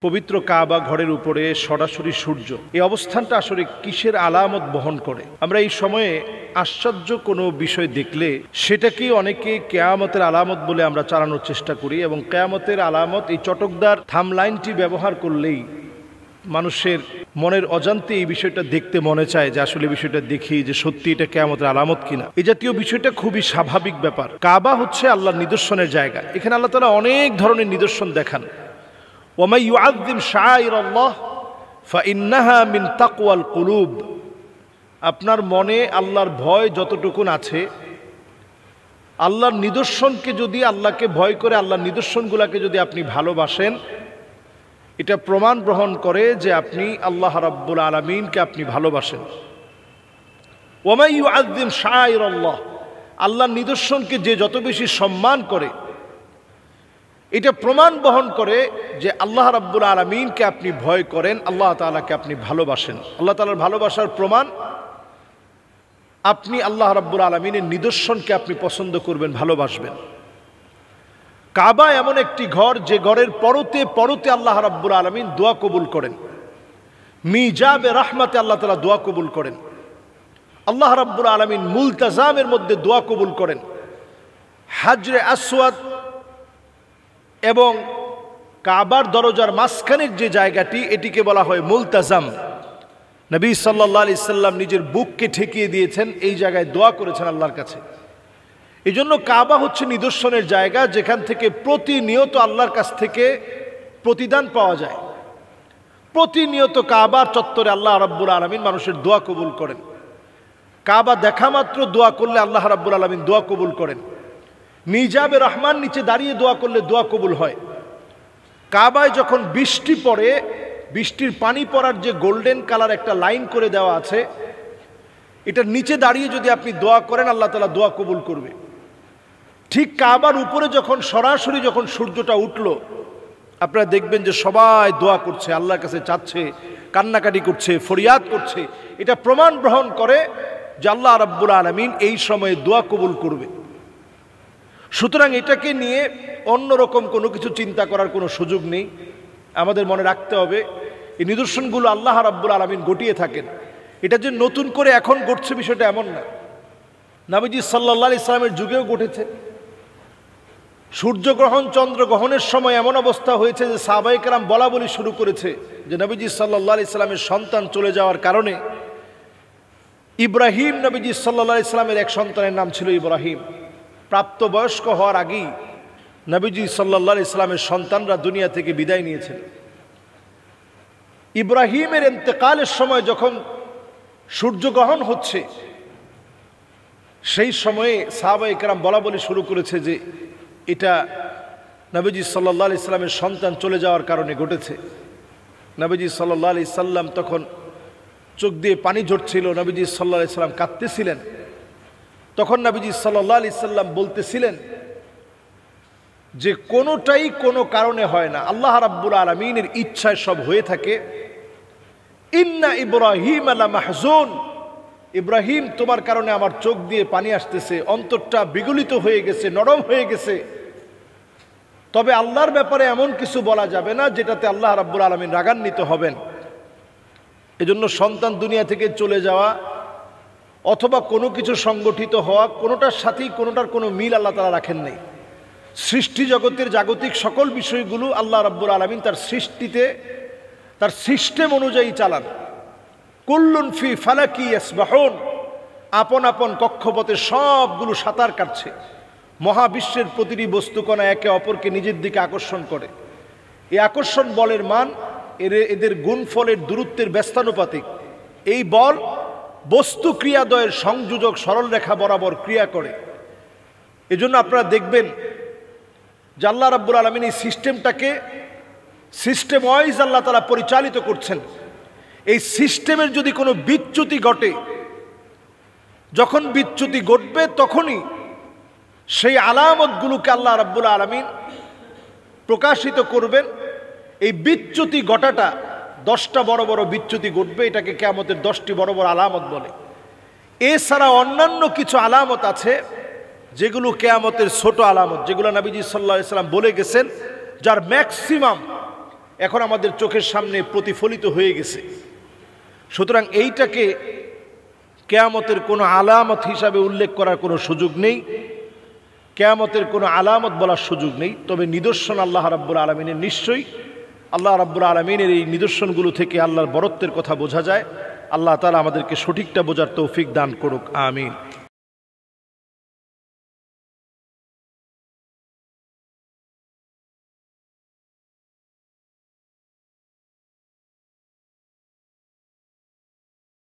পবিত্র কাবা ঘরের উপরে সরাসরি সূর্য, এই অবস্থানটা আসলে কিসের আলামত বহন করে? আমরা এই সময়ে আশ্চর্য কোনো বিষয় দেখলে সেটাকেই অনেকে কেয়ামতের আলামত বলে আমরা চালানোর চেষ্টা করি, এবং কেয়ামতের আলামত এই চটকদার থামলাইনটি ব্যবহার করলেই মানুষের মনের অজান্তে এই বিষয়টা দেখতে মনে চায় যে আসলে বিষয়টা দেখি যে সত্যি এটা কেয়ামতের আলামত কিনা। এই জাতীয় বিষয়টা খুবই স্বাভাবিক ব্যাপার। কাবা হচ্ছে আল্লাহর নিদর্শনের জায়গা। এখানে আল্লাহ তাআলা অনেক ধরনের নিদর্শন দেখান। ওয়ামান ইউআযযিম শাআইরাল্লাহ ফাইন্নাহা মিন তাকওয়াল কুলুব। আপনার মনে আল্লাহর ভয় যতটুকুন আছে, আল্লাহর নিদর্শনকে যদি আল্লাহকে ভয় করে আল্লাহর নিদর্শনগুলোকে যদি আপনি ভালোবাসেন, এটা প্রমাণ গ্রহণ করে যে আপনি আল্লাহ রাব্বুল আলামিনকে আপনি ভালোবাসেন। ওয়ামান ইউআযযিম শাআইরাল্লাহ, আল্লাহর নিদর্শনকে যে যত বেশি সম্মান করে, এটা প্রমাণ বহন করে যে আল্লাহ রাব্বুল আলামিনকে আপনি ভয় করেন, আল্লাহ তাআলাকে আপনি ভালোবাসেন। আল্লাহ তাআলার ভালোবাসার প্রমাণ আপনি আল্লাহ রাব্বুল আলামিনের নিদর্শনকে আপনি পছন্দ করবেন, ভালোবাসবেন। কাবা এমন একটি ঘর যে ঘরের পরতে পরতে আল্লাহ রাব্বুল আলামিন দোয়া কবুল করেন। মিজাবে রাহমাতে আল্লাহ তাআলা দোয়া কবুল করেন। আল্লাহ রাব্বুল আলামিন মুলতাজামের মধ্যে দোয়া কবুল করেন। হাজরে আসওয়াদ এবং কাবার দরজার মাঝখানের যে জায়গাটি, এটিকে বলা হয় মুলতাজাম। নবী সাল্লাল্লাহু আলাইহি সাল্লাম নিজের বুককে ঠেকিয়ে দিয়েছেন, এই জায়গায় দোয়া করেছেন আল্লাহর কাছে। এই জন্য কাবা হচ্ছে নিদর্শনের জায়গা, যেখান থেকে প্রতিনিয়ত আল্লাহর কাছ থেকে প্রতিদান পাওয়া যায়। প্রতিনিয়ত কাবার চত্বরে আল্লাহ রাব্বুল আলামিন মানুষের দোয়া কবুল করেন। কাবা দেখা মাত্র দোয়া করলে আল্লাহ রাব্বুল আলামিন দোয়া কবুল করেন। মিজাবে রহমান নিচে দাঁড়িয়ে দোয়া করলে দোয়া কবুল হয়। কাবায় যখন বৃষ্টি পড়ে, বৃষ্টির পানি পড়ার যে গোল্ডেন কালার একটা লাইন করে দেওয়া আছে, এটার নিচে দাঁড়িয়ে যদি আপনি দোয়া করেন আল্লাহ তাআলা দোয়া কবুল করবে। ঠিক কাবার উপরে যখন সরাসরি যখন সূর্যটা উঠল, আপনারা দেখবেন যে সবাই দোয়া করছে, আল্লাহর কাছে চাচ্ছে, কান্নাকাটি করছে, ফরিয়াদ করছে। এটা প্রমাণ গ্রহণ করে যে আল্লাহ রাব্বুল আলামিন এই সময়ে দোয়া কবুল করবে। সুতরাং এটাকে নিয়ে অন্যরকম কোনো কিছু চিন্তা করার কোনো সুযোগ নেই। আমাদের মনে রাখতে হবে এই নিদর্শনগুলো আল্লাহ রাব্বুল আলামিন ঘটিয়ে থাকেন। এটা যে নতুন করে এখন ঘটছে বিষয়টা এমন না। নবীজি সাল্লাল্লাহু আলাইহি সাল্লামের যুগেও ঘটেছে। সূর্যগ্রহণ চন্দ্রগ্রহণের সময় এমন অবস্থা হয়েছে যে সাহাবায়ে কেরাম বলা বলি শুরু করেছে যে নবীজি সাল্লাল্লাহু আলাইহি সাল্লামের সন্তান চলে যাওয়ার কারণে, ইব্রাহিম নবীজি সাল্লাল্লাহু আলাইহি সাল্লামের এক সন্তানের নাম ছিল ইব্রাহিম। প্রাপ্তবয়স্ক হওয়ার আগেই নবীজি সাল্লাল্লাহু আলাইহি সাল্লামের সন্তানরা দুনিয়া থেকে বিদায় নিয়েছেন। ইব্রাহিমের ইন্তেকালের সময় যখন সূর্যগ্রহণ হচ্ছে, সেই সময়ে সাহাবায়ে কেরাম বলা বলি শুরু করেছে যে এটা নবীজি সাল্লাল্লাহু আলাইহি সাল্লামের সন্তান চলে যাওয়ার কারণে ঘটেছে। নবীজি সাল্লাল্লাহু আলাইহি সাল্লাম তখন চোখ দিয়ে পানি ঝরছিল, নবীজি সাল্লাল্লাহু আলাইহি সাল্লাম কাঁদতেছিলেন। তখন নবীজি সাল্লাল্লাহু আলাইহি সাল্লাম বলতেছিলেন যে কোনোটাই কোনো কারণে হয় না, আল্লাহ রাব্বুল আলামিনের ইচ্ছায় সব হয়ে থাকে। ইন্না ইব্রাহিম লা মাহজুন, ইব্রাহিম তোমার কারণে আমার চোখ দিয়ে পানি আসতেছে, অন্তরটা বিগলিত হয়ে গেছে, নরম হয়ে গেছে। তবে আল্লাহর ব্যাপারে এমন কিছু বলা যাবে না যেটাতে আল্লাহ রাব্বুল আলামিন রাগান্বিত হবেন। এজন্য সন্তান দুনিয়া থেকে চলে যাওয়া অথবা কোনো কিছু সংগঠিত হওয়া, কোনোটার সাথেই কোনোটার কোনো মিল আল্লাহ তাআলা রাখেন নাই। সৃষ্টি জগতের জাগতিক সকল বিষয়গুলো আল্লাহ রাব্বুল আলামিন তার সৃষ্টিতে তার সিস্টেম অনুযায়ী চালান। কুল্লুন ফি ফালাকি ইয়াসবাহুন, আপন আপন কক্ষপথে সবগুলো সাঁতার কাটছে। মহাবিশ্বের প্রতিটি বস্তুকণা একে অপরকে নিজের দিকে আকর্ষণ করে। এই আকর্ষণ বলের মান এদের গুণফলের দূরত্বের ব্যস্তানুপাতিক। এই বল বস্তু ক্রিয়াদ্বয়ের সংযোজক সরলরেখা বরাবর ক্রিয়া করে। এজন্য আপনারা দেখবেন যে আল্লাহ রাব্বুল আলামিন এই সিস্টেমটাকে সিস্টেম ওয়াইজ আল্লাহ তাআলা পরিচালিত করছেন। এই সিস্টেমের যদি কোনো বিচ্যুতি ঘটে, যখন বিচ্যুতি ঘটবে তখনই সেই আলামতগুলোকে আল্লাহ রাব্বুল আলামিন প্রকাশিত করবেন। এই বিচ্যুতি ঘটাটা 10টা বড় বড় বিচ্যুতি ঘটবে, এটাকে কিয়ামতের 10টি বড় বড় আলামত বলে। এছাড়া অন্যান্য কিছু আলামত আছে যেগুলো কিয়ামতের ছোট আলামত, যেগুলো নবীজি সাল্লাল্লাহু আলাইহি সাল্লাম বলে গেছেন, যার ম্যাক্সিমাম এখন আমাদের চোখের সামনে প্রতিফলিত হয়ে গেছে। সুতরাং এইটাকে কিয়ামতের কোনো আলামত হিসাবে উল্লেখ করার কোনো সুযোগ নেই, কিয়ামতের কোনো আলামত বলার সুযোগ নেই। তবে নিদর্শন আল্লাহ রাব্বুল আলামিনের নিশ্চয়ই আল্লাহ রাব্বুল আলামিনের এই নিদর্শনগুলো থেকে আল্লাহর বরত্বের কথা বোঝা যায়। আল্লাহ তাআলা আমাদেরকে সঠিকটা বোঝার তৌফিক দান করুক, আমিন।